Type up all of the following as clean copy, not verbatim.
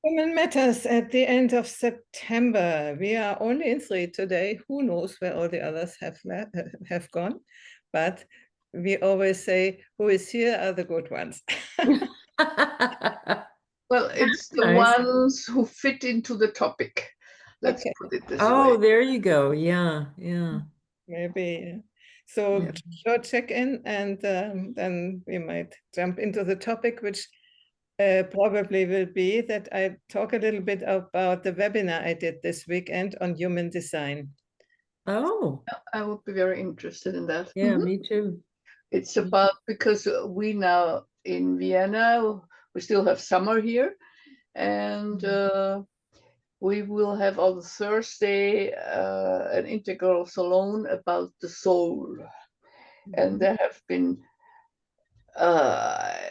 Human Matters at the end of September. We are only in three today. Who knows where all the others have gone? But we always say, who is here are the good ones. Well, it's the Nice. ones who fit into the topic. Let's Okay. put it this Oh, way. there you go. Yeah, yeah. Maybe. So Yeah. short check-in, and then we might jump into the topic, which probably will be that I talk a little bit about the webinar I did this weekend on human design. Oh, I would be very interested in that. yeah, Mhm. me too. It's about, because we now in Vienna, we still have summer here, and we will have on Thursday an integral salon about the soul. And there have been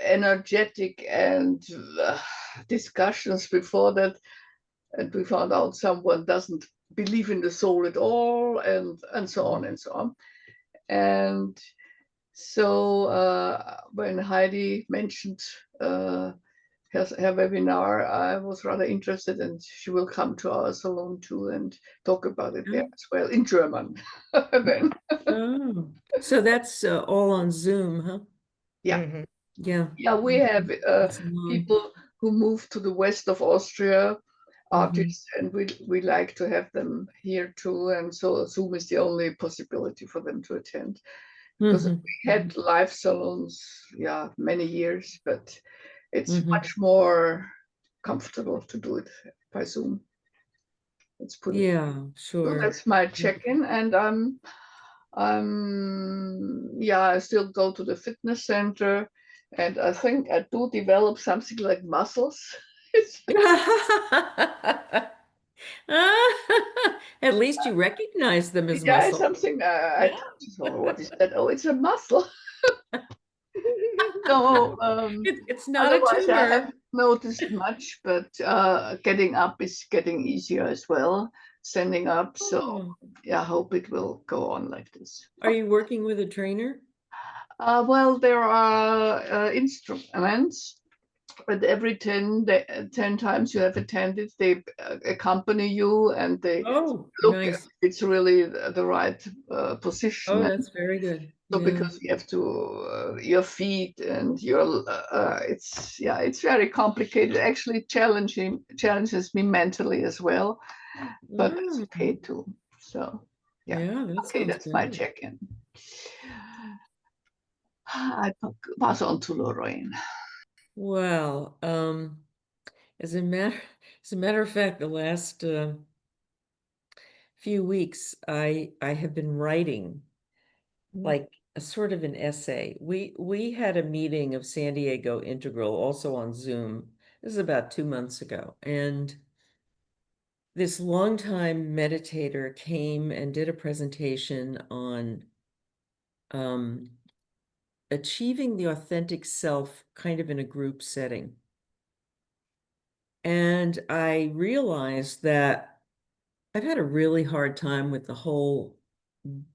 energetic and discussions before that, and we found out someone doesn't believe in the soul at all, and so on and so on. And so when Heidi mentioned her webinar, I was rather interested, and she will come to our salon too and talk about it there as well in German. Then. Oh, so that's all on Zoom, huh? Yeah. Mhm. Yeah. Yeah, we have That's people who move to the west of Austria, Mhm. artists, and we like to have them here too. And so Zoom is the only possibility for them to attend. Because Mhm. we had live salons, yeah, many years, but it's Mhm. much more comfortable to do it by Zoom. Let's put it. Yeah, So sure. that's my check-in, and yeah, I still go to the fitness center, and I think I do develop something like muscles. At least you recognize them as Yeah, it's muscle. something I told you, so what is that? Oh, it's a muscle. So It's not a otherwise, I tumor. haven't noticed much, but getting up is getting easier as well. Standing up, so Oh. yeah, I hope it will go on like this. Are you working with a trainer? Well, there are instruments, but every 10 times you have attended, they accompany you, and they Oh, look if nice. it's really the right position. Oh, that's very good. So Yeah. because you have to your feet and your it's very complicated. Actually, challenges me mentally as well, but that's Mm. okay too. So yeah, Yeah, that okay, sounds that's my great. check-in. I pass on to Lorraine. Well, as a matter as a matter of fact, the last few weeks I have been writing like a sort of an essay. We had a meeting of San Diego Integral also on Zoom. This is about 2 months ago, and this longtime meditator came and did a presentation on achieving the authentic self kind of in a group setting. And I realized that I've had a really hard time with the whole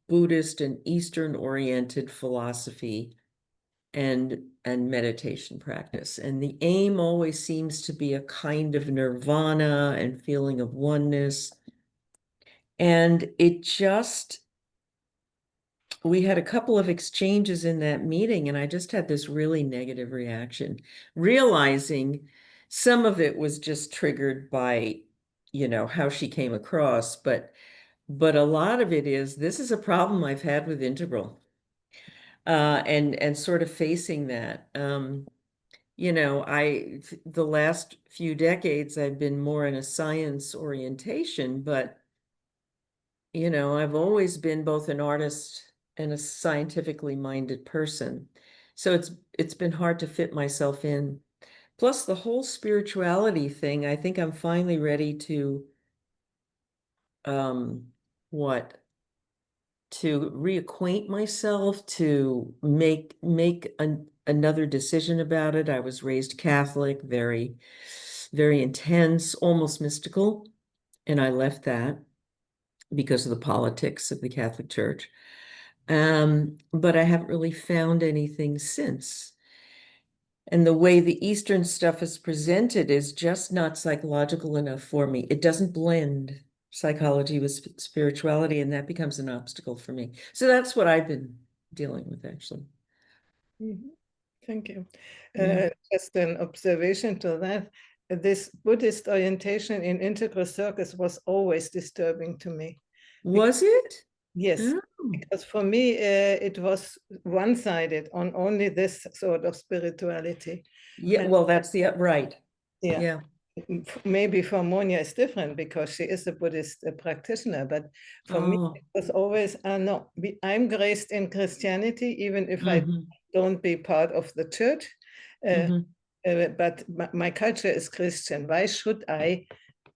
Buddhist and Eastern oriented philosophy and meditation practice. And the aim always seems to be a kind of nirvana and feeling of oneness. And it just, we had a couple of exchanges in that meeting, and I just had this really negative reaction, realizing some of it was just triggered by, how she came across, but a lot of it is, this is a problem I've had with Integral, and sort of facing that. The last few decades, I've been more in a science orientation, but I've always been both an artist and a scientifically minded person. So it's been hard to fit myself in. Plus the whole spirituality thing, I think I'm finally ready to um what to reacquaint myself, to make another decision about it. I was raised Catholic, very, very intense, almost mystical, and I left that because of the politics of the Catholic Church. But I haven't really found anything since. And the way the Eastern stuff is presented is just not psychological enough for me. It doesn't blend psychology with spirituality, and that becomes an obstacle for me. So that's what I've been dealing with, actually. Mhm. Thank you. Yeah. Just an observation to that. This Buddhist orientation in integral circles was always disturbing to me. Was it? Yes, Oh. because for me, it was one-sided on only this sort of spirituality. Yeah, And well, that's the right. yeah, Yeah. maybe for Monia is different because she is a Buddhist practitioner, but for me, Oh. it was always, no, I'm graced in Christianity, even if I Mhm. don't be part of the church. Mhm. But my culture is Christian. Why should I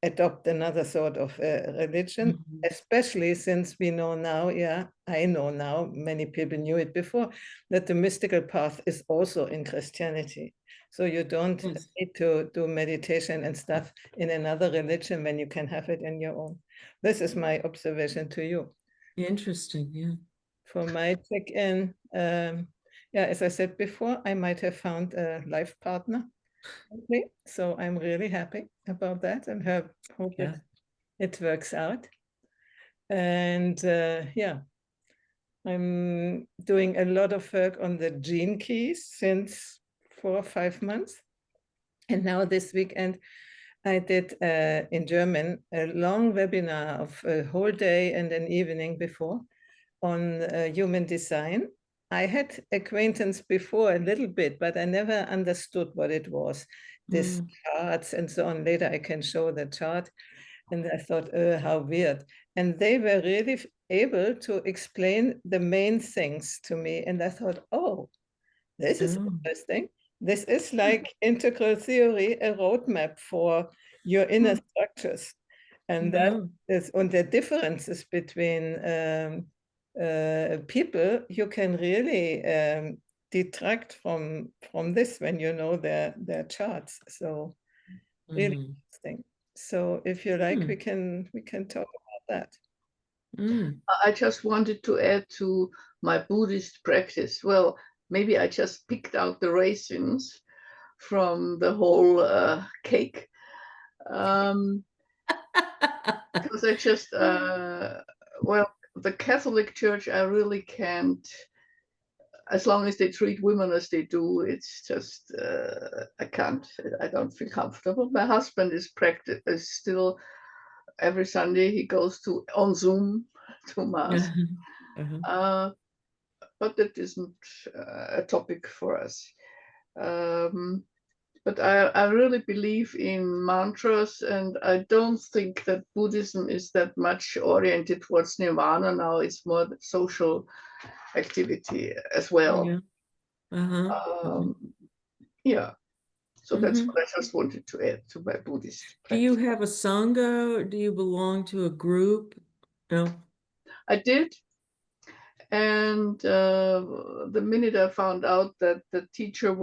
adopt another sort of religion? Mhm. Especially since we know now, yeah, I know now, many people knew it before, that the mystical path is also in Christianity. So you don't Yes. need to do meditation and stuff in another religion when you can have it in your own. This is my observation to you. Interesting. Yeah. For my check-in, yeah, as I said before, I might have found a life partner. Okay, so I'm really happy about that and hope Yeah. it works out. And yeah, I'm doing a lot of work on the gene keys since 4 or 5 months. And now this weekend, I did in German a long webinar of a whole day and an evening before on human design. I had acquaintance before a little bit, but I never understood what it was. This Mm. charts and so on. Later I can show the chart. And I thought, how weird. And they were really able to explain the main things to me. And I thought, oh, this is Oh. interesting. This is like integral theory, a roadmap for your inner structures. And that Yeah. is, and the differences between people, you can really detract from this when you know their charts. So really Mm. interesting. So if you like, we Mm. can talk about that. Mm. I just wanted to add to my Buddhist practice. Well, maybe I just picked out the raisins from the whole cake. Because I just, well, the Catholic Church, I really can't, as long as they treat women as they do, it's just, I can't, I don't feel comfortable. My husband is still, every Sunday he goes on Zoom to Mass. Uh-huh. But that isn't a topic for us. But I really believe in mantras, and I don't think that Buddhism is that much oriented towards nirvana now. It's more the social activity as well. Yeah. Uh-huh. Yeah, so that's Mhm. what I just wanted to add to my Buddhist Do you practice. have a sangha? Or do you belong to a group? No. I did, and the minute I found out that the teacher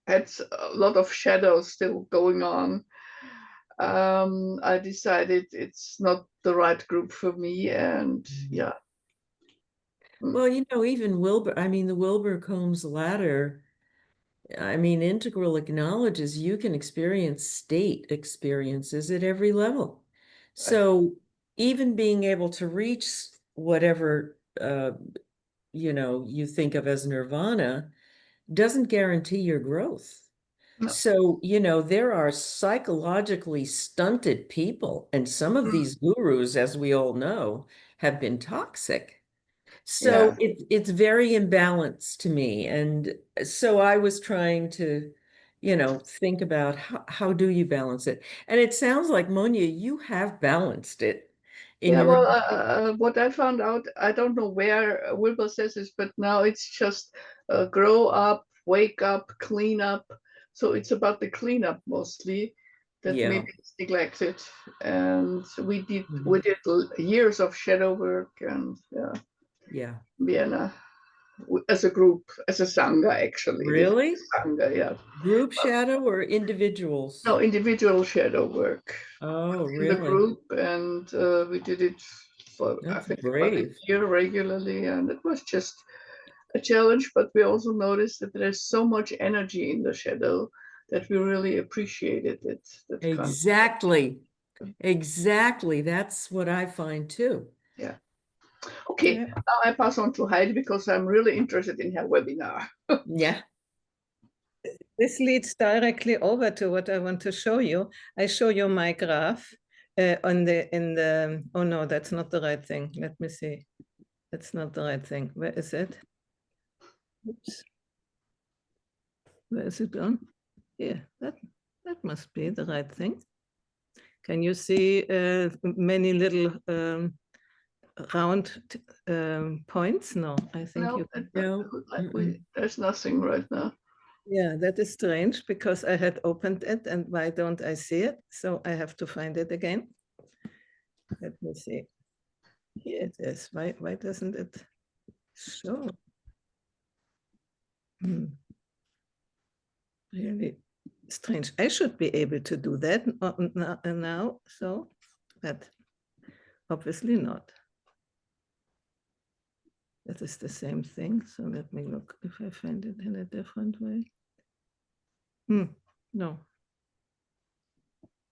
had a lot of shadows still going on, I decided it's not the right group for me, and yeah. Well, even the Wilbur-Combs ladder, integral acknowledges you can experience state experiences at every level. So even being able to reach whatever, you think of as nirvana doesn't guarantee your growth. No. So, there are psychologically stunted people, and some of these gurus, as we all know, have been toxic. Yeah, So it's very imbalanced to me. And so I was trying to, think about how do you balance it? And it sounds like, Monia, you have balanced it in yeah. your Well, own. what I found out, I don't know where Wilbur says this, but now it's just grow up, wake up, clean up. So it's about the cleanup mostly that Yeah. maybe is neglected. And we Mhm. did years of shadow work, and yeah, Yeah. Vienna as a group, as a sangha actually. We Really? sangha, yeah. Group shadow or individuals? No, individual shadow work Oh, in the really? group, and we did it for I That's think about a brave. year regularly, and it was just a challenge, but we also notice that there's so much energy in the shadow that we really appreciate it. That Exactly. Exactly. That's what I find too. Yeah. Okay, Yeah. now I pass on to Heidi because I'm really interested in her webinar. Yeah. This leads directly over to what I want to show you. I show you my graph in the, oh no, that's not the right thing. Let me see. That's not the right thing. Where is it? Oops. Where is it on? Yeah, that must be the right thing. Can you see many little round points? No, I think No, No. there's nothing right now. Yeah, that is strange because I had opened it and why don't I see it? So I have to find it again. Let me see. Here it is. Why doesn't it show? Really strange. I should be able to do that now, so, but obviously not. That is the same thing. So let me look if I find it in a different way. No.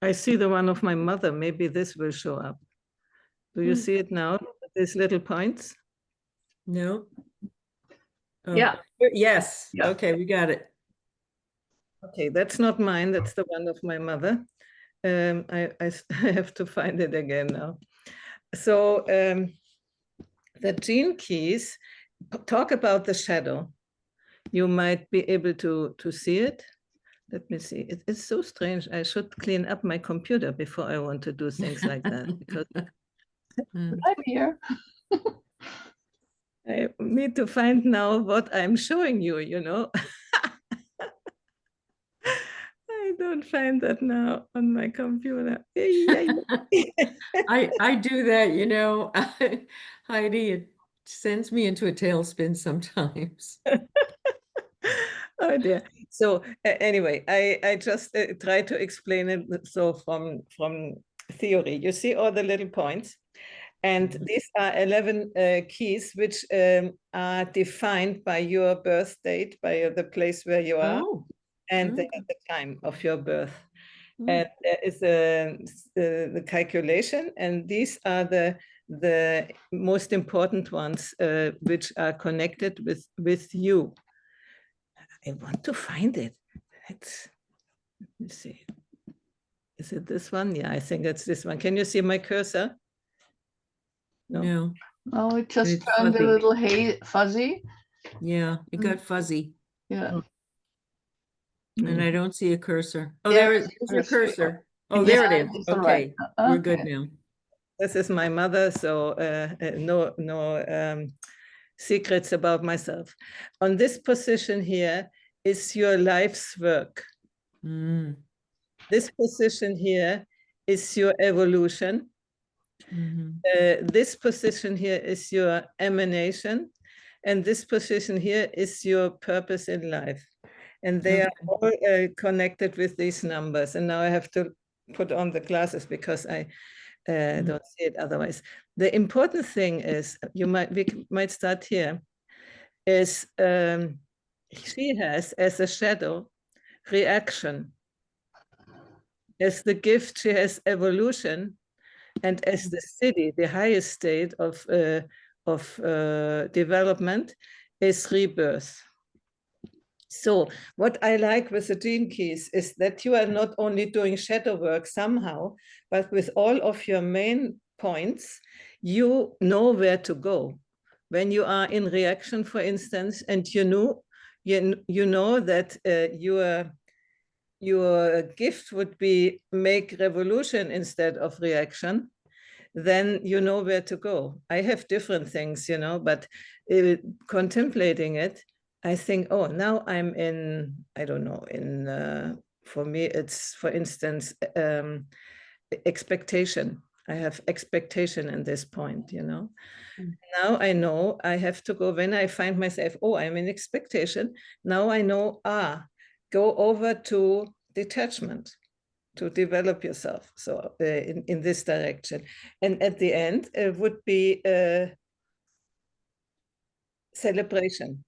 I see the one of my mother. Maybe this will show up. Do you see it now? These little points? No. Oh, Yeah. yes. Yeah. Okay, we got it. Okay, that's not mine. That's the one of my mother. I have to find it again now. So the gene keys talk about the shadow. You might be able to see it. Let me see. It's so strange. I should clean up my computer before I want to do things like that because I'm here. I need to find now what I'm showing you, you know. I don't find that now on my computer. I do that, you know, Heidi, it sends me into a tailspin sometimes. Oh dear. So anyway, I just try to explain it. So from theory, you see all the little points, and these are 11 keys which are defined by your birth date, by the place where you are, and the time of your birth. And there is the calculation, and these are the most important ones which are connected with you. I want to find it. Let me see. Is it this one? Yeah, I think it's this one. Can you see my cursor? No. Oh, it just It's turned fuzzy. a little fuzzy. Yeah, it got fuzzy. Yeah. And I don't see a cursor. Oh, There's there's your cursor. Oh, Yeah, there it is. it's all right. Okay, we're good now. This is my mother, so no secrets about myself. On this position here is your life's work. This position here is your evolution. This position here is your emanation. And this position here is your purpose in life. And they are all connected with these numbers. And now I have to put on the glasses because I don't see it otherwise. The important thing is, we might start here, is she has as a shadow reaction. As the gift, she has evolution, and as the city, the highest state of development, is rebirth. So what I like with the gene keys is that you are not only doing shadow work somehow, but with all of your main points, you know where to go. When you are in reaction, for instance, and you know that your gift would be make revolution instead of reaction, then you know where to go. I have different things, you know, but contemplating it, I think, oh, now I'm in, I don't know, for me, it's, for instance, expectation. I have expectation in this point, you know. Now I know I have to go, when I find myself, oh, I'm in expectation. Now I know, go over to detachment, to develop yourself. So in this direction. And at the end, it would be celebration.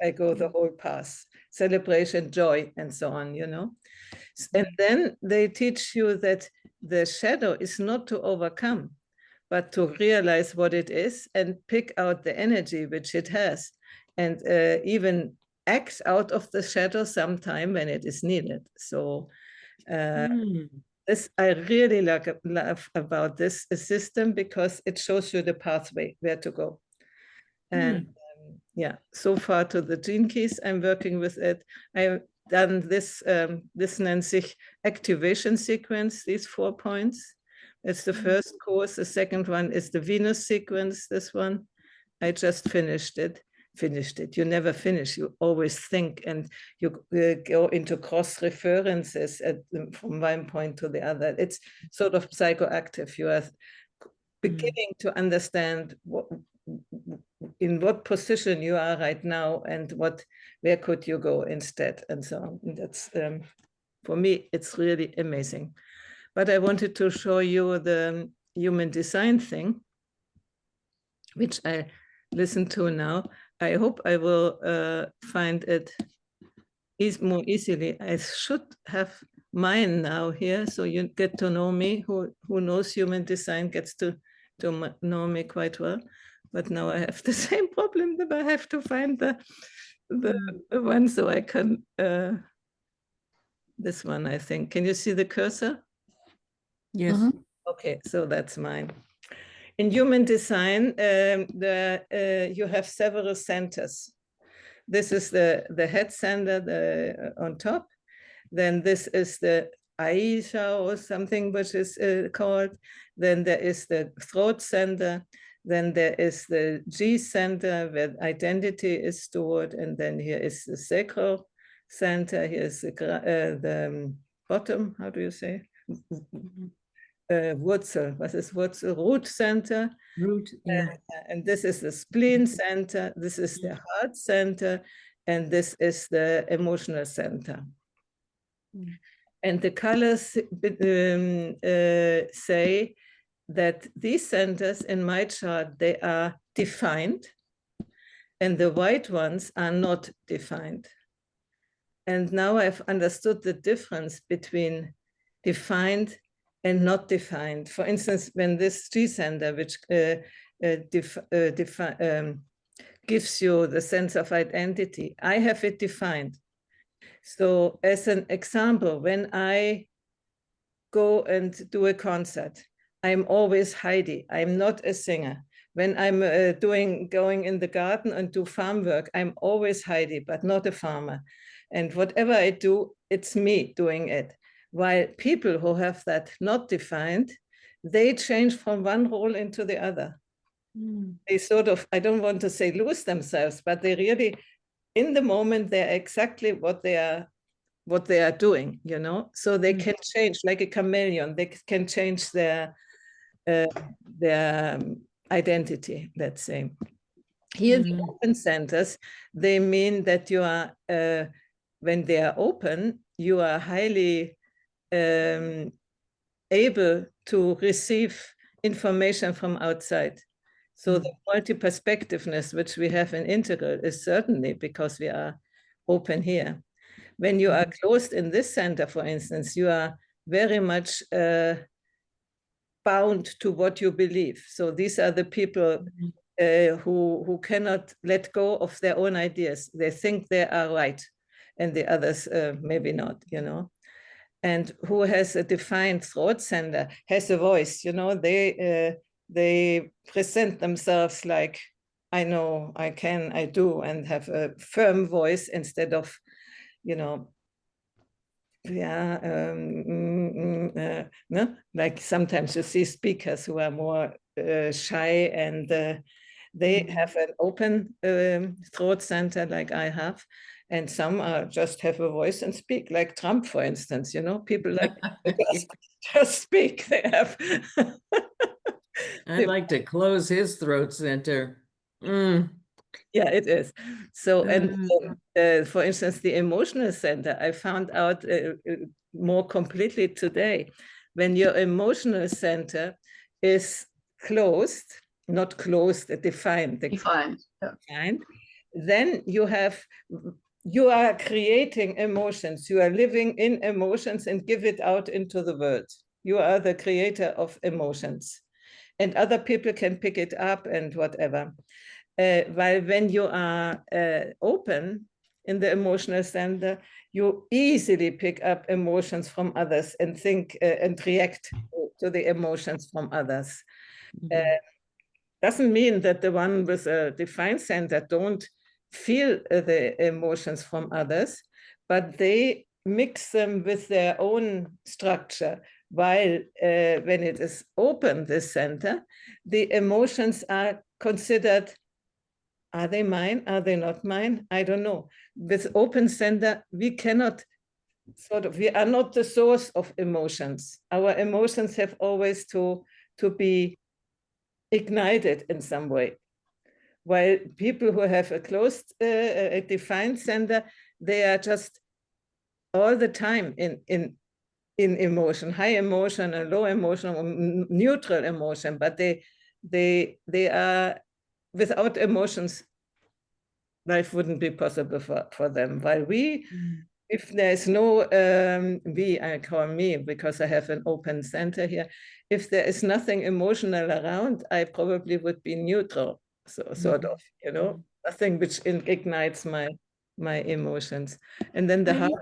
I go the whole path, celebration, joy, and so on, you know. And then they teach you that the shadow is not to overcome, but to realize what it is and pick out the energy which it has, and even act out of the shadow sometime when it is needed. So this I really love about this system, because it shows you the pathway where to go. And yeah, so far to the Genekeys, I'm working with it. I've done this, this nennt sich activation sequence, these 4 points. It's the first course. The second one is the Venus sequence, this one. I just finished it. You never finish. You always think, and you go into cross references from one point to the other. It's sort of psychoactive. You are beginning to understand in what position you are right now, and where could you go instead, and so on. And that's for me, it's really amazing. But I wanted to show you the human design thing, which I listen to now. I hope I will find it more easily. I should have mine now here, so you get to know me. Who knows human design gets to know me quite well. But now I have the same problem that I have to find the one, so I can, this one, I think. Can you see the cursor? Yes. Okay, so that's mine. In human design, you have several centers. This is the head center on top. Then this is the Aisha or something, which is called. Then there is the throat center. Then there is the G center, where identity is stored. And then here is the sacral center. Here is the bottom, how do you say? Wurzel, was ist Wurzel? Root center. Root, yeah. And this is the spleen center. This is the heart center. And this is the emotional center. And the colors say that these centers in my chart, they are defined, and the white ones are not defined. And now I've understood the difference between defined and not defined. For instance, when this G center, which gives you the sense of identity, I have it defined. So as an example, when I go and do a concert, I'm always Heidi. I'm not a singer. When I'm going in the garden and do farm work, I'm always Heidi, but not a farmer. And whatever I do, it's me doing it. While people who have that not defined, they change from one role into the other. They sort of, I don't want to say lose themselves, but they really, in the moment, they're exactly what they are doing, you know? So they can change like a chameleon. They can change their identity, let's say. Here, the open centers, they mean that you are, when they are open, you are highly able to receive information from outside. So the multi-perspectiveness which we have in integral is certainly because we are open here. When you are closed in this center, for instance, you are very much bound to what you believe. So these are the people who cannot let go of their own ideas. They think they are right, and the others maybe not, you know. And who has a defined throat center, has a voice, you know, they present themselves like, I know, I can, I do, and have a firm voice instead of, you know, no? Like sometimes you see speakers who are more shy, and they have an open throat center like I have. And some just have a voice and speak, like Trump, for instance, you know, people like just speak. They have. I'd like to close his throat center. Yeah, it is. So, and for instance, the emotional center, I found out more completely today. When your emotional center is closed, not closed, defined. Defined. Yeah. Defined, then you are creating emotions. You are living in emotions and give it out into the world. You are the creator of emotions, and other people can pick it up and whatever. While when you are open in the emotional center, you easily pick up emotions from others and think and react to the emotions from others. Doesn't mean that the one with a defined center don't feel the emotions from others, but they mix them with their own structure. While when it is open, this center, the emotions are considered, are they mine? Are they not mine? I don't know. With open center, we cannot we are not the source of emotions. Our emotions have always to be ignited in some way. While people who have a closed, a defined center, they are just all the time in emotion, high emotion, and low emotion, or neutral emotion, but they are without emotions. Life wouldn't be possible for them. While we, if there's no, I call me because I have an open center here. If there is nothing emotional around, I probably would be neutral, so sort of, you know, nothing which ignites my emotions. And then the heart,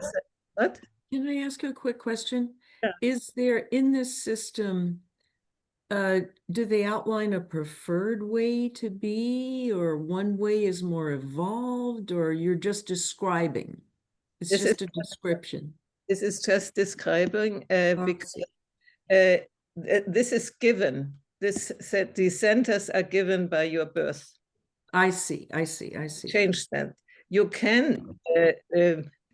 what? Can I ask you a quick question? Yeah. Is there in this system, do they outline a preferred way to be, or one way is more evolved, or you're just describing? It's just a description. This is just describing because this is given. These centers are given by your birth. I see. Change that. You can,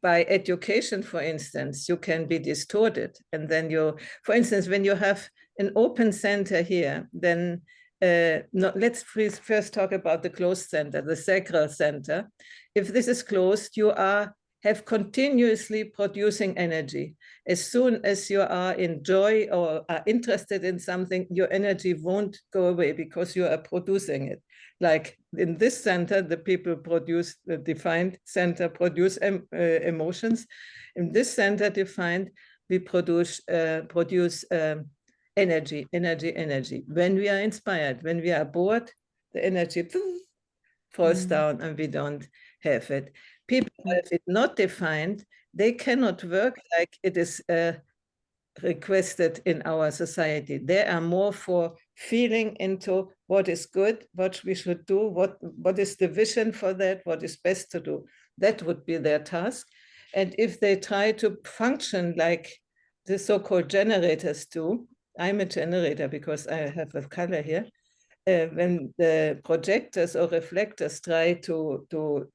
by education, for instance, you can be distorted. And then for instance, when you have an open center here, then let's first talk about the closed center, the sacral center. If this is closed, you have continuously producing energy. As soon as you are in joy or are interested in something, your energy won't go away because you are producing it. Like in this center, the people produce, the defined center produce emotions. In this center defined, we produce energy. When we are inspired, when we are bored, the energy falls down and we don't have it. People who have it not defined, they cannot work like it is requested in our society. They are more for feeling into what is good, what we should do, what is the vision for that, what is best to do. That would be their task. And if they try to function like the so-called generators do, I'm a generator because I have a color here. When the projectors or reflectors try to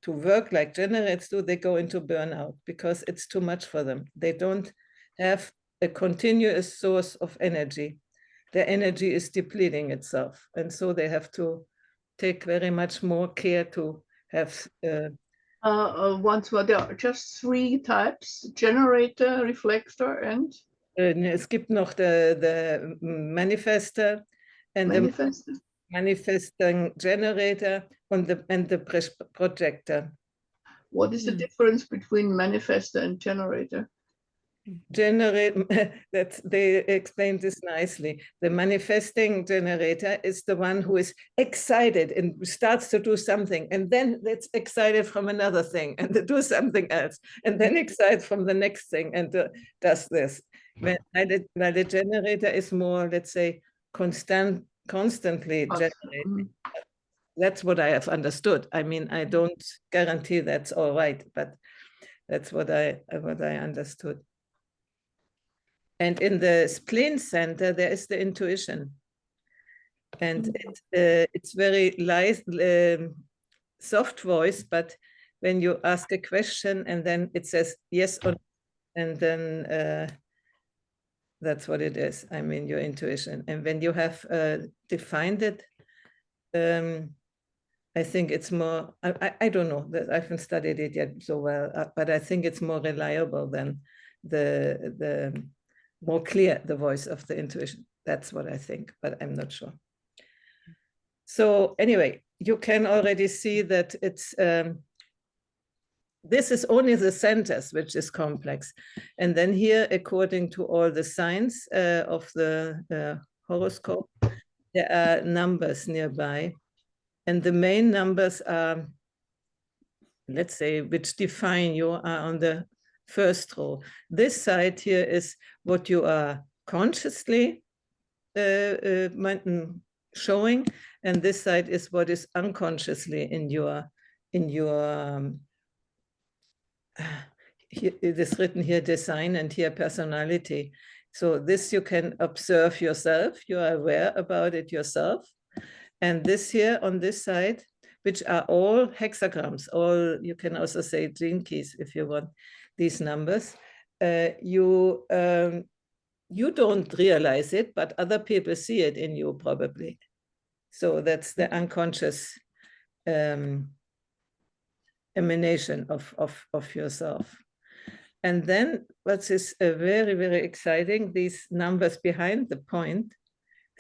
work like generators do, they go into burnout because it's too much for them. They don't have a continuous source of energy. Their energy is depleting itself. And so they have to take very much more care to have... Once more, there are just 3 types: generator, reflector, and... Es gibt noch the manifester and manifester. The manifesting generator and the projector. What is the difference between manifester and generator? They explained this nicely. The manifesting generator is the one who is excited and starts to do something, and then it's excited from another thing and to do something else, and then excited from the next thing and does this. While the generator is more, let's say, constantly generating. That's what I have understood. I mean, I don't guarantee that's all right, but that's what I understood. And in the spleen center, there is the intuition. And it's very light, soft voice, but when you ask a question and then it says yes or no, and then that's what it is. I mean, your intuition. And when you have defined it, I think it's more, I don't know, I haven't studied it yet so well, but I think it's more reliable than the more clear, the voice of the intuition. That's what I think, but I'm not sure. So anyway, you can already see that it's this is only the centers, which is complex. And then here, according to all the signs of the horoscope, there are numbers nearby. And the main numbers are, let's say, which define you, are on the first row. This side here is what you are consciously showing, and this side is what is unconsciously in your here, it is written here design, and here personality. So this you can observe yourself, you are aware about it yourself. And this here on this side, which are all hexagrams, all, you can also say gene keys if you want these numbers. You don't realize it, but other people see it in you probably. So that's the unconscious emanation of yourself. And then what is very, very exciting, these numbers behind the point,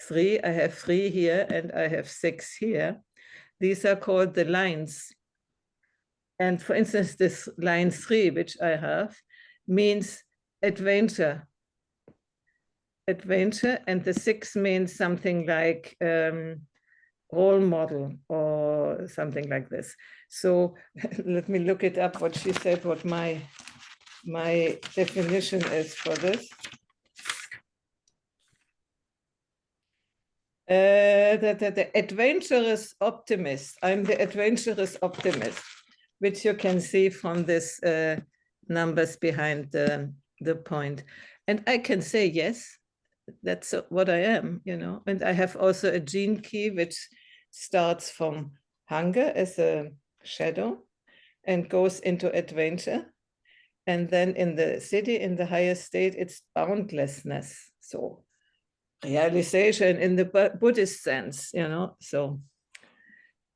3, I have 3 here and I have 6 here. These are called the lines. And for instance, this line 3, which I have, means adventure. Adventure, and the 6 means something like role model or something like this. So let me look it up, what she said, what my definition is for this. The adventurous optimist. I'm the adventurous optimist, which you can see from this numbers behind the point. And I can say, yes, that's what I am, you know. And I have also a gene key, which starts from hunger as a shadow and goes into adventure. And then in the city, in the higher state, it's boundlessness. So realization in the Buddhist sense, you know. So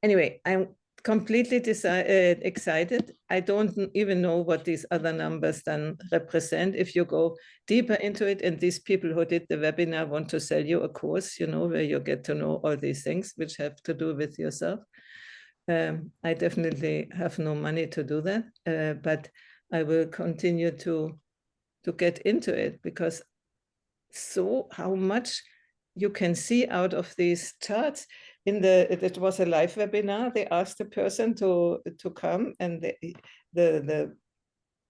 anyway, I'm completely excited. I don't even know what these other numbers then represent. If you go deeper into it, and these people who did the webinar want to sell you a course, you know, where you get to know all these things which have to do with yourself. I definitely have no money to do that, but I will continue to get into it, because so how much you can see out of these charts. It was a live webinar. They asked the person to come, and the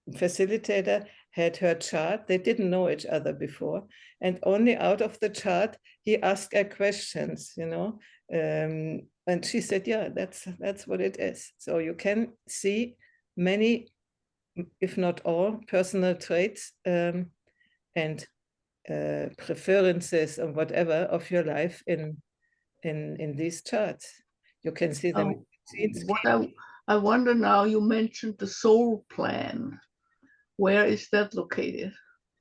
facilitator had her chart. They didn't know each other before, and only out of the chart he asked her questions, you know, and she said, yeah, that's what it is. So you can see many, if not all, personal traits and preferences and whatever of your life in these charts. You can see them. What I wonder now, you mentioned the soul plan. Where is that located?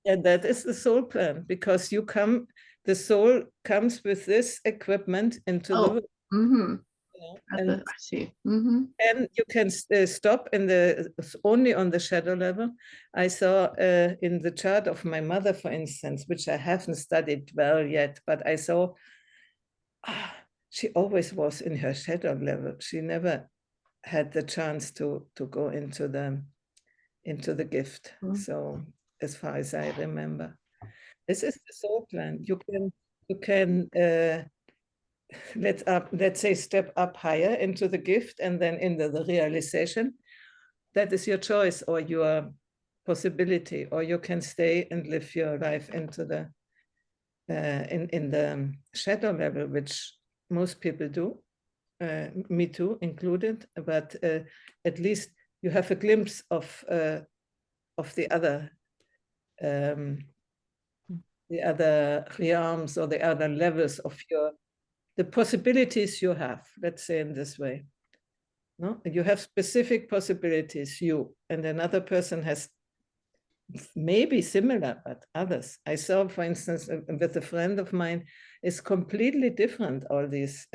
And that is the soul plan, because the soul comes with this equipment into the world. Mm-hmm. And I see. Mm-hmm. And you can stop only on the shadow level. I saw in the chart of my mother, for instance, which I haven't studied well yet, but I saw she always was in her shadow level. She never had the chance to go into the gift. Mm-hmm. So as far as I remember, this is the soul plan. You can let's say step up higher into the gift and then into the realization. That is your choice or your possibility, or you can stay and live your life into the in the shadow level, which most people do, me too included, but at least you have a glimpse of the other realms or the other levels of the possibilities you have, let's say in this way. No, you have specific possibilities, you, and another person has maybe similar, but others. I saw, for instance, with a friend of mine, is completely different, all these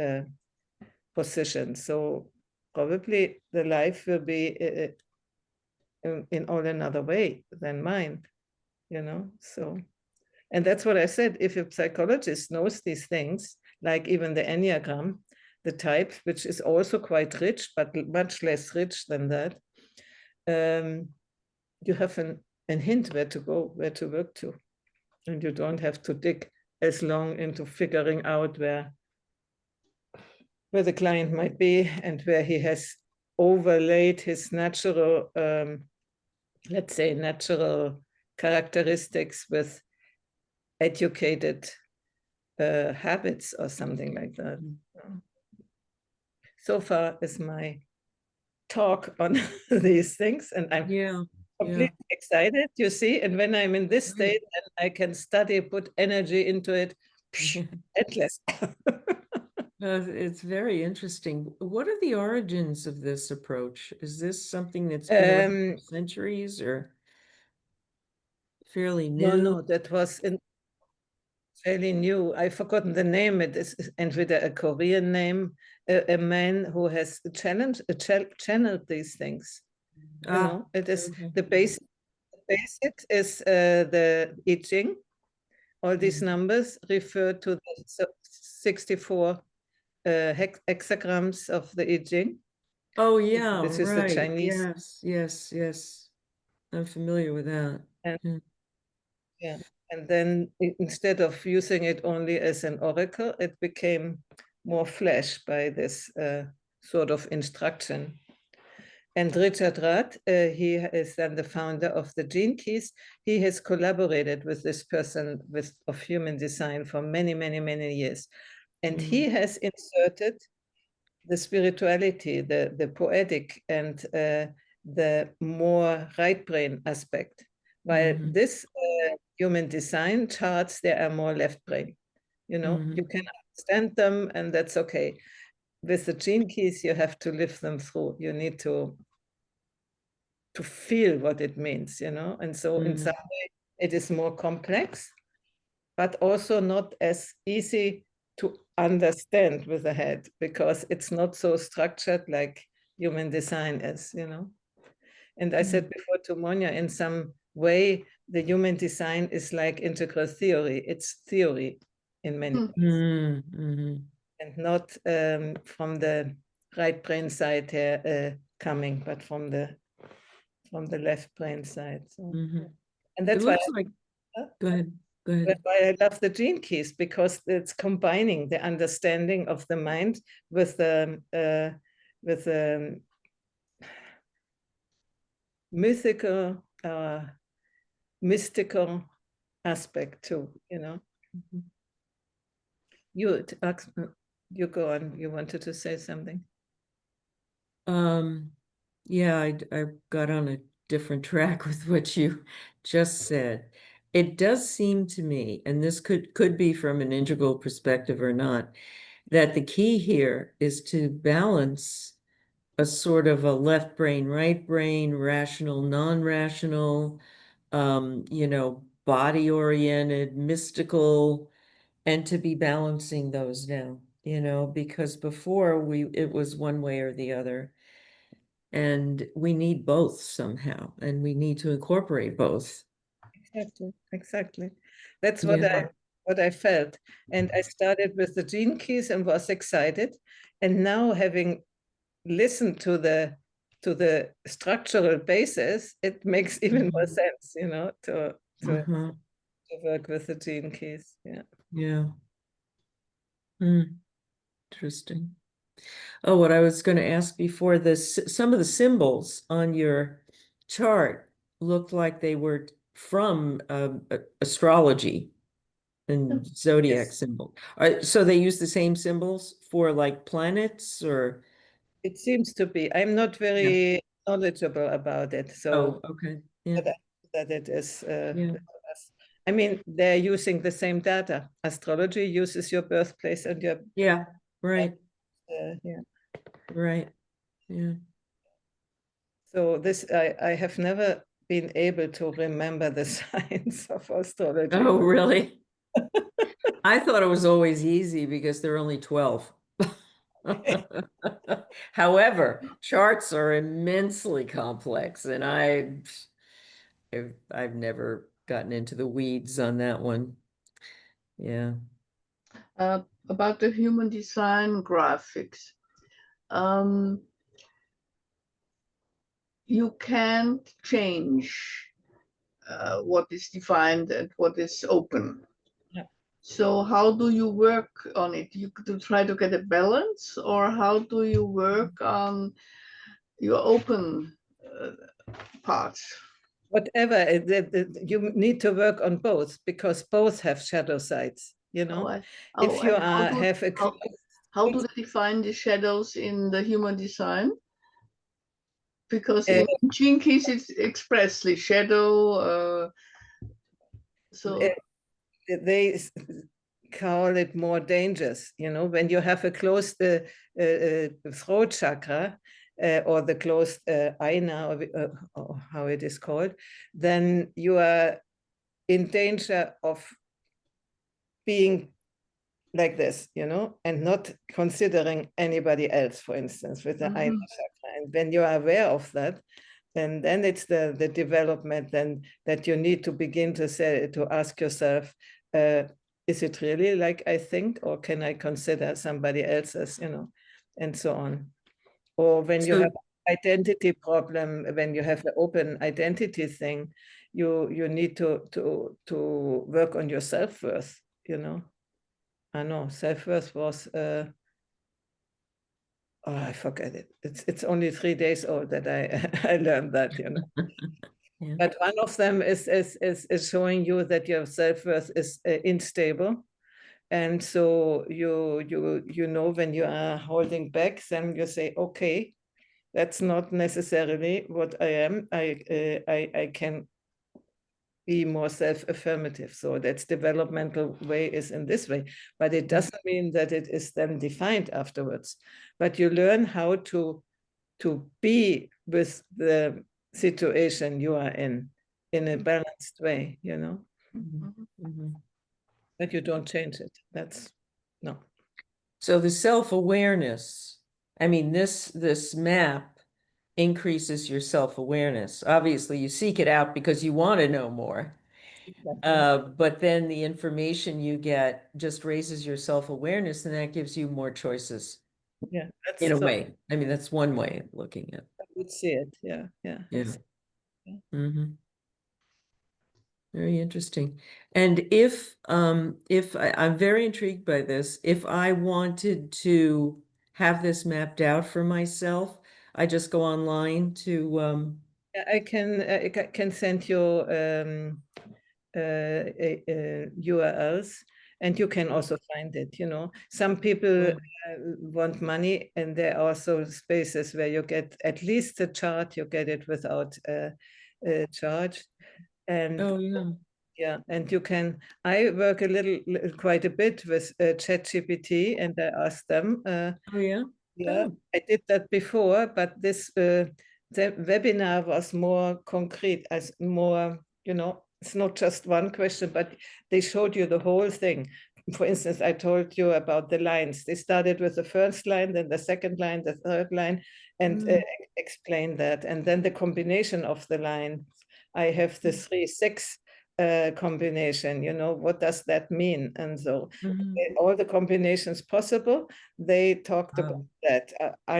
positions. So probably the life will be in all another way than mine, you know. So, and that's what I said, if a psychologist knows these things, like even the Enneagram, the type, which is also quite rich, but much less rich than that, you have an hint where to go, where to work to. And you don't have to dig as long into figuring out where the client might be and where he has overlaid his natural, let's say, natural characteristics with educated habits or something like that. So far is my talk on these things, and I'm completely excited, you see. And when I'm in this state, then I can study, put energy into it, endless. It's very interesting. What are the origins of this approach? Is this something that's been around for centuries or fairly new? No, that was fairly new. I've forgotten the name. It is entweder a Korean name, a man who has channeled these things. You know, it is the basic is the I Ching. All these numbers refer to the 64 hexagrams of the I Ching. Oh, yeah, this is right. the Chinese. Yes. I'm familiar with that. And, yeah. And then instead of using it only as an oracle, it became more flesh by this sort of instruction. And Richard Rath, he is then the founder of the Genekeys. He has collaborated with this person of human design for many, many, many years. And he has inserted the spirituality, the poetic, and the more right brain aspect. While this human design charts, they are more left brain. You know, you can understand them, and that's okay. With the Genekeys, you have to live them through. You need to feel what it means, you know. And so in some way, it is more complex, but also not as easy to understand with the head, because it's not so structured like human design is, you know. And I said before to Monia, in some way, the human design is like integral theory. It's theory in many ways, and not from the right brain side here coming, but from the left brain side. So, and that's why go ahead. That's why I love the Genekeys, because it's combining the understanding of the mind with the mystical aspect too, you know. You go on. You wanted to say something. Yeah, I got on a different track with what you just said. It does seem to me, and this could be from an integral perspective or not, that the key here is to balance a sort of a left brain, right brain, rational, non-rational, body-oriented, mystical, and to be balancing those now, because before it was one way or the other. And we need both somehow, and we need to incorporate both. Exactly. That's what I felt. And I started with the Genekeys and was excited. And now, having listened to the structural basis, it makes even more sense, you know, to work with the Genekeys. Yeah. Interesting. Oh, what I was going to ask before this, some of the symbols on your chart looked like they were from astrology and zodiac symbol. So they use the same symbols for like planets, or? It seems to be. I'm not very knowledgeable about it. So okay. That it is. I mean, they're using the same data. Astrology uses your birthplace and your right. Right. Yeah. So this, I have never been able to remember the signs of astrology. Oh, really? I thought it was always easy because there are only 12. However, charts are immensely complex, and I've never gotten into the weeds on that one. Yeah. About the human design graphics. You can't change what is defined and what is open. Yeah. So how do you work on it? You to try to get a balance, or how do you work on your open parts? Whatever, you need to work on both, because both have shadow sides, you know. If you And have a how do they define the shadows in the human design? Because in Genekeys it's expressly shadow. So they call it more dangerous, you know, when you have a closed throat chakra, or the closed aina, or how it is called, then you are in danger of being like this, you know, and not considering anybody else, for instance, with the aina chakra. And when you are aware of that, then it's the development then that you need to begin to say, to ask yourself, is it really like I think, or can I consider somebody else's, you know, and so on. Or when you have identity problem, when you have an open identity thing, you need to work on your self-worth, you know. I know self-worth was oh, I forget it. It's only 3 days old that I learned that, you know. Yeah. But one of them is showing you that your self-worth is unstable. And so you know, when you are holding back, then you say, okay, that's not necessarily what I am. I can be more self-affirmative. So that's developmental way is in this way, but it doesn't mean that it is then defined afterwards. But you learn how to be with the situation you are in a balanced way, you know. But you don't change it. That's no. So the self-awareness, I mean, this map increases your self-awareness. Obviously, you seek it out because you want to know more. But then the information you get just raises your self-awareness, and that gives you more choices. Yeah, that's in a way. I mean, that's one way of looking at it. I would see it. Yeah, yeah. Yeah. Very interesting. And if I'm very intrigued by this, if I wanted to have this mapped out for myself, I just go online to I can send you URLs, and you can also find it, you know. Some people want money, and there are also spaces where you get at least a chart, you get it without charge. And oh yeah. yeah, and you can, I work quite a bit with ChatGPT, and I ask them. Oh yeah. Yeah, I did that before, but this the webinar was more concrete, as more, you know, it's not just one question, but they showed you the whole thing. For instance, I told you about the lines. They started with the first line, then the second line, the third line, and explained that. And then the combination of the lines. I have the 3-6 combination, you know, what does that mean? And so all the combinations possible, they talked about that,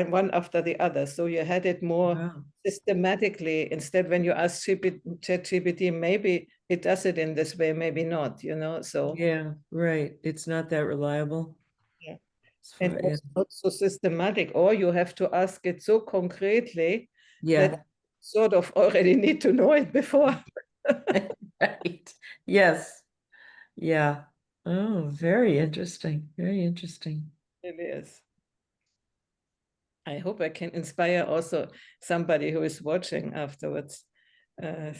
one after the other. So you had it more systematically. Instead, when you ask ChatGPT, maybe it does it in this way, maybe not, you know. So yeah, right. It's not that reliable. Yeah. And it's not so systematic, or you have to ask it so concretely that sort of already need to know it before. Right. Yes. Yeah. Oh, very interesting. Very interesting. It really is. I hope I can inspire also somebody who is watching afterwards.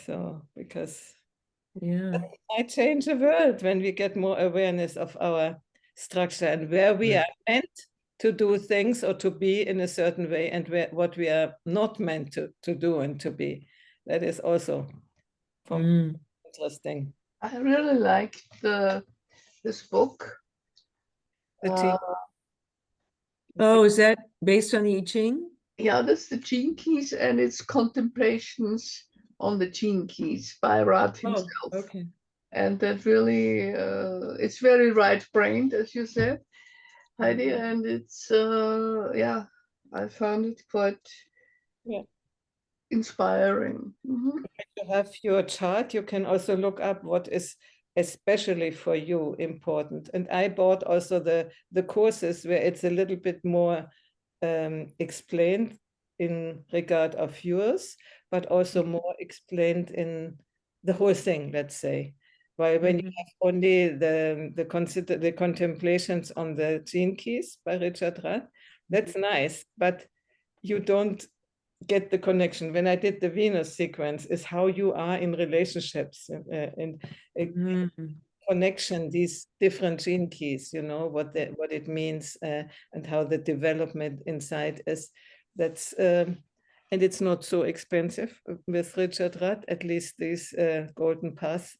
So, because it might change the world when we get more awareness of our structure and where we are meant to do things or to be in a certain way, and what we are not meant to do and to be. That is also interesting. I really like this book. Oh, is that based on the I Ching? Yeah, that's the Genekeys, and it's Contemplations on the Genekeys by Rad himself. Okay. And that really, it's very right-brained, as you said, Heidi, and it's, yeah, I found it quite inspiring. When you have your chart, you can also look up what is especially for you important. And I bought also the courses where it's a little bit more explained in regard of yours, but also more explained in the whole thing, let's say. While when you have only the contemplations on the gene keys by Richard Rath, that's nice, but you don't get the connection. When I did the Venus sequence, is how you are in relationships and connection, these different gene keys, you know, what it means and how the development inside is. That's and it's not so expensive with Richard Rath, at least these Golden Path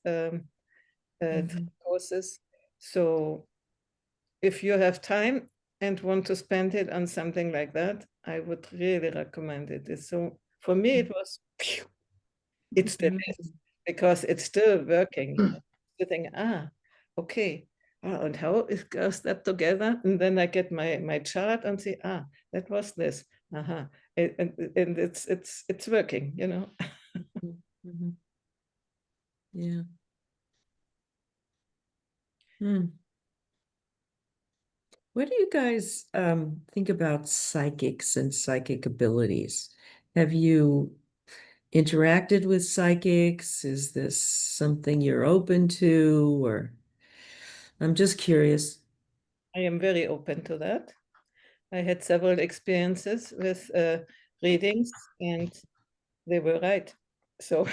courses. So if you have time and want to spend it on something like that, I would really recommend it. It's so, for me, it was, it still is, because it's still working. You know? You think, okay, and how it goes that together? And then I get my chart and see, that was this. And it's working, you know. Yeah. What do you guys think about psychics and psychic abilities? Have you interacted with psychics? Is this something you're open to, or I'm just curious. I am very open to that. I had several experiences with readings, and they were right. So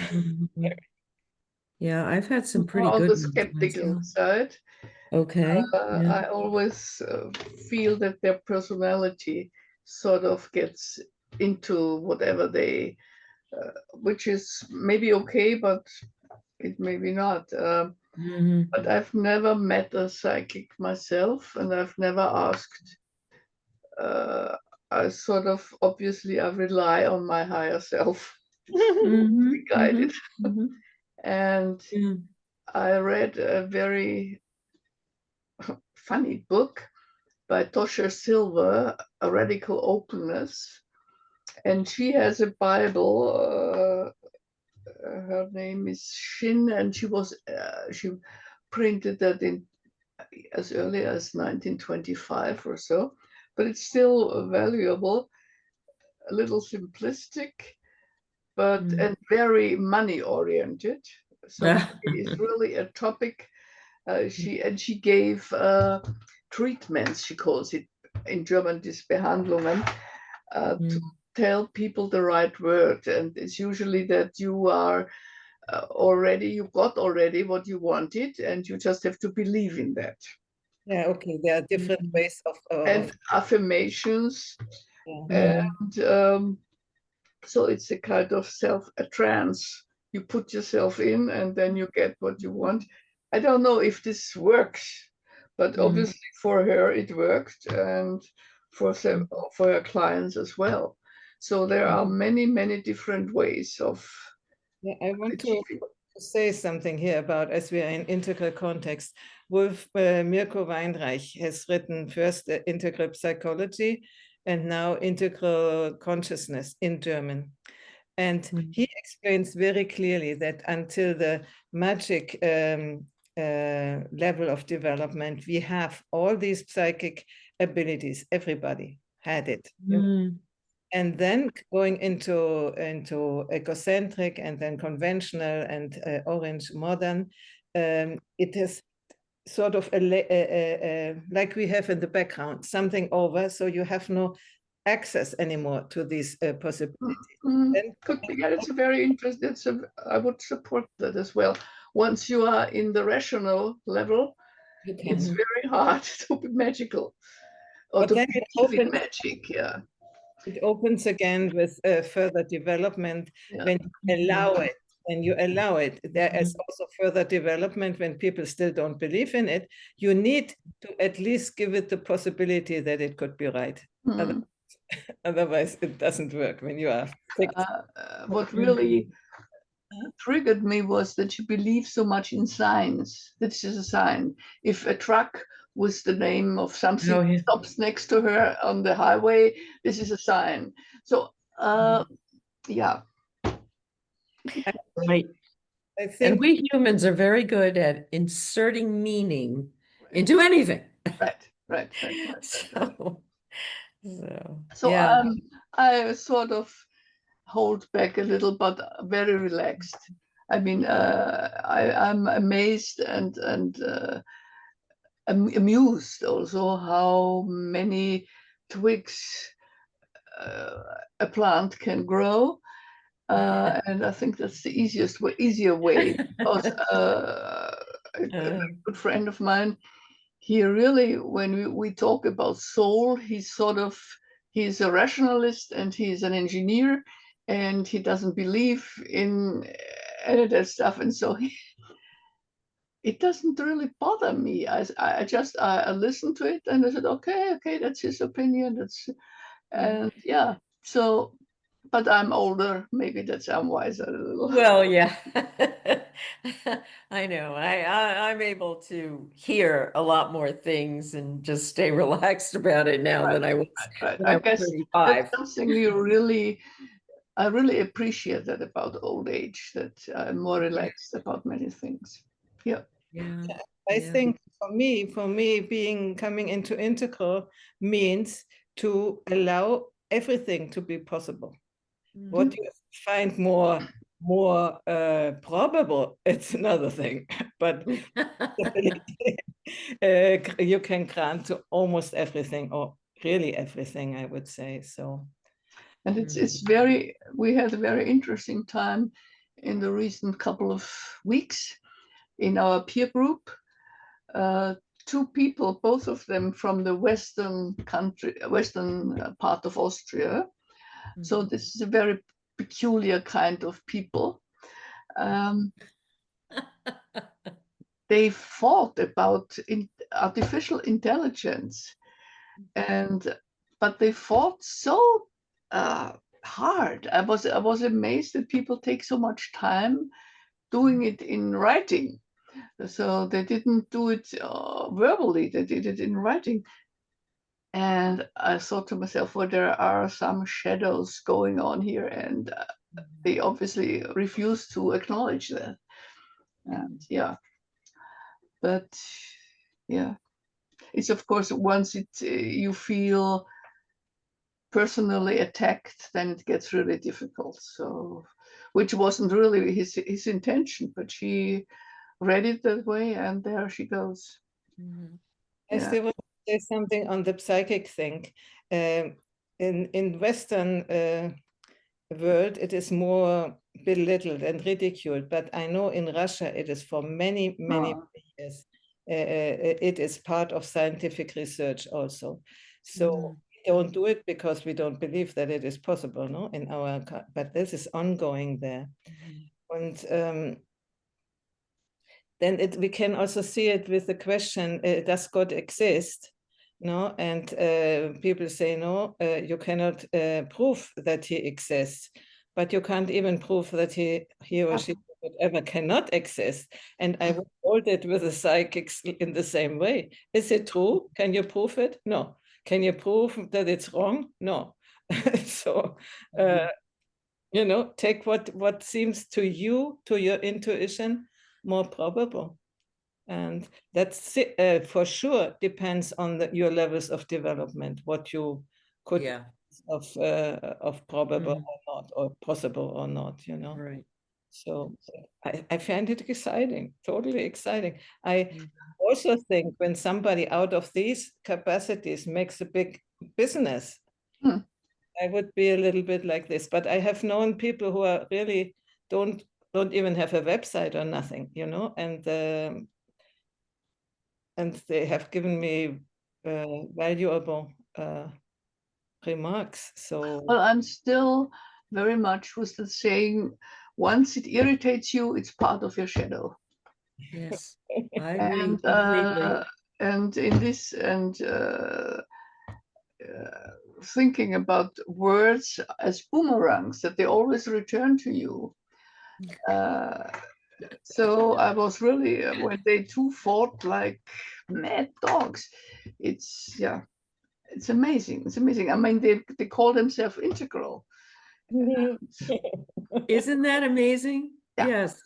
yeah, I've had some pretty on good the ones skeptical myself. side. Okay. I always feel that their personality sort of gets into whatever they, which is maybe okay, but it may be not. But I've never met a psychic myself, and I've never asked. I sort of, obviously, I rely on my higher self to be guided. And I read a very funny book by Tosha Silver, A Radical Openness. And she has a Bible. Her name is Shin, and she printed that in as early as 1925 or so. But it's still valuable, a little simplistic, but and very money oriented. So it's really a topic. She gave treatments, she calls it in German, Behandlungen, to tell people the right word. And it's usually that you are you got already what you wanted, and you just have to believe in that. Yeah, okay, there are different ways of and affirmations. And so it's a kind of a trance. You put yourself in, and then you get what you want. I don't know if this works, but obviously for her it worked, and for her clients as well. So there are many, many different ways of. Yeah, I want to say something here about, as we are in integral context. Wolf Mirko Weinreich has written first Integral Psychology and now Integral Consciousness in German. And he explains very clearly that until the magic level of development, we have all these psychic abilities. Everybody had it. And then going into egocentric and then conventional and orange modern, it is sort of like we have in the background, something over, so you have no access anymore to these possibilities. Could be, yeah, it's a very interesting, I would support that as well. Once you are in the rational level, it's very hard to be magical, or to believe in magic, yeah. It opens again with further development when you allow it. When you allow it, there is also further development when people still don't believe in it. You need to at least give it the possibility that it could be right. Otherwise, it doesn't work when you are fixed. What really triggered me was that she believed so much in signs. This is a sign. If a truck with the name of something Oh, yeah. stops next to her on the highway, this is a sign. So, yeah. Right. I And think we humans are very good at inserting meaning into anything. Right. So, So yeah. I sort of hold back a little, but very relaxed. I mean, I'm amazed and amused also how many twigs a plant can grow. And I think that's the easier way, because a good friend of mine, he really, when we talk about soul, he's a rationalist and he's an engineer, and he doesn't believe in any of that stuff. And so it doesn't really bother me. I just listened to it and I said, okay, that's his opinion. And yeah, so, but I'm older, maybe that's I'm wiser a little. Well, yeah. I know. I'm able to hear a lot more things and just stay relaxed about it now than I was Right. when I I was guess 35. that's something I really appreciate that about old age, that I'm more relaxed about many things. Yeah. Yeah. I Yeah. think for me, coming into integral means to allow everything to be possible. What you find more probable, it's another thing. But you can grant to almost everything, or really everything, I would say. So, And we had a very interesting time in the recent couple of weeks in our peer group. Two people, both of them from the western part of Austria. So this is a very peculiar kind of people. They fought about artificial intelligence, but they fought so hard. I was amazed that people take so much time doing it in writing. So they didn't do it verbally; they did it in writing. And I thought to myself, well, there are some shadows going on here, and they obviously refuse to acknowledge that. And yeah, but yeah, it's of course once you feel personally attacked, then it gets really difficult. So, which wasn't really his intention, but she read it that way, and there she goes. I still want to say something on the psychic thing. In Western world, it is more belittled and ridiculed, but I know in Russia it is for many years. It is part of scientific research also. So we don't do it because we don't believe that it is possible, no, but this is ongoing there. And then we can also see it with the question, does God exist? No, and people say, no, you cannot prove that he exists, but you can't even prove that he or she, whatever, cannot exist. And I would hold it with the psychics in the same way. Is it true? Can you prove it? No. Can you prove that it's wrong? No. So, take what seems to you, to your intuition, more probable. And that's for sure depends on your levels of development, what you could of probable or not, or possible or not, Right. So I find it exciting, totally exciting. I also think when somebody out of these capacities makes a big business, I would be a little bit like this. But I have known people who are really don't even have a website or nothing, and they have given me valuable remarks. So, well, I'm still very much with the saying, once it irritates you, it's part of your shadow. Yes, I agree completely. And in this, and thinking about words as boomerangs, that they always return to you. So I was really, when they two fought like mad dogs, it's amazing. It's amazing. I mean, they call themselves integral. Isn't that amazing? Yeah. Yes.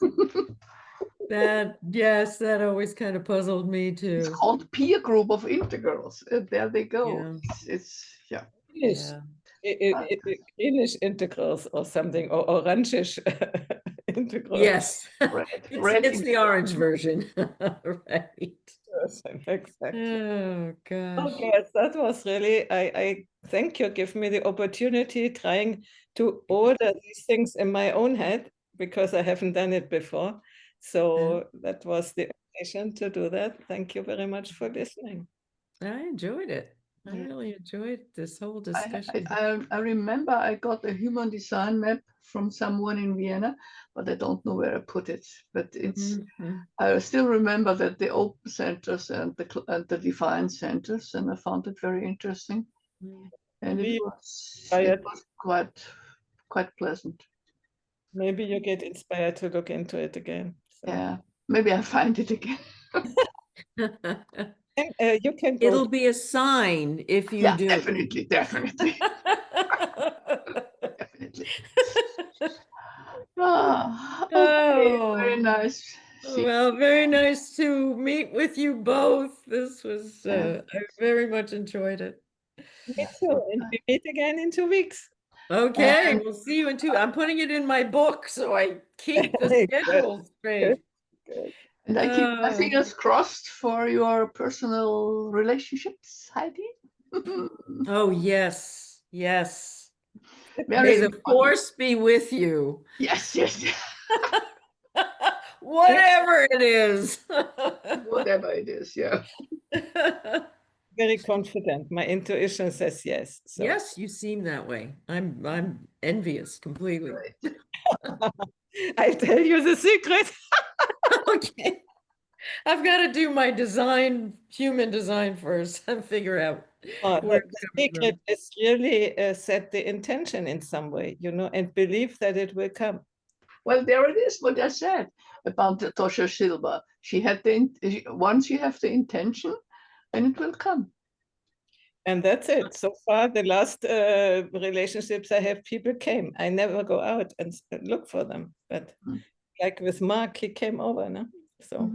That always kind of puzzled me It's too. called peer group of integrals. There they go. Yeah. It's Greenish, greenish integrals or something, or orangish integrals. Yes. red It's the orange version. Right. Exactly. Oh gosh. Okay, that was really, I thank you. Give me the opportunity trying to order these things in my own head because I haven't done it before. So that was the occasion to do that. Thank you very much for listening. I enjoyed it. I Yeah. really enjoyed this whole discussion. I remember I got a human design map from someone in Vienna, but I don't know where I put it. But it's I still remember that the open centers and the defined centers, and I found it very interesting. And it was quite pleasant. Maybe you get inspired to look into it again. So. Yeah, maybe I find it again. And, you can go. It'll be a sign if you do. Definitely. Definitely. Okay, very nice. Well, very nice to meet with you both. This was, I very much enjoyed it. Me too. And we meet again in 2 weeks. Okay, we'll see you in 2. I'm putting it in my book so I keep the schedule straight. Good. And I keep my fingers crossed for your personal relationships, Heidi. Oh, yes, yes. Very May the force be with you. Yes. Whatever it is. Whatever it is, yeah. Very confident. My intuition says yes. So. Yes, you seem that way. I'm envious completely. Right. I tell you the secret. Okay. I've got to do my human design first and figure out. The secret is really set the intention in some way, and believe that it will come. Well, there it is, what I said about Tosha Silva. She had once you have the intention, and it will come. And that's it. So far, the last relationships I have, people came. I never go out and look for them. But like with Mark, he came over, no? So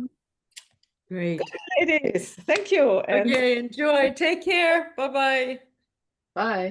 great. Good ladies. Thank you. Okay, enjoy. Take care. Bye-bye. Bye.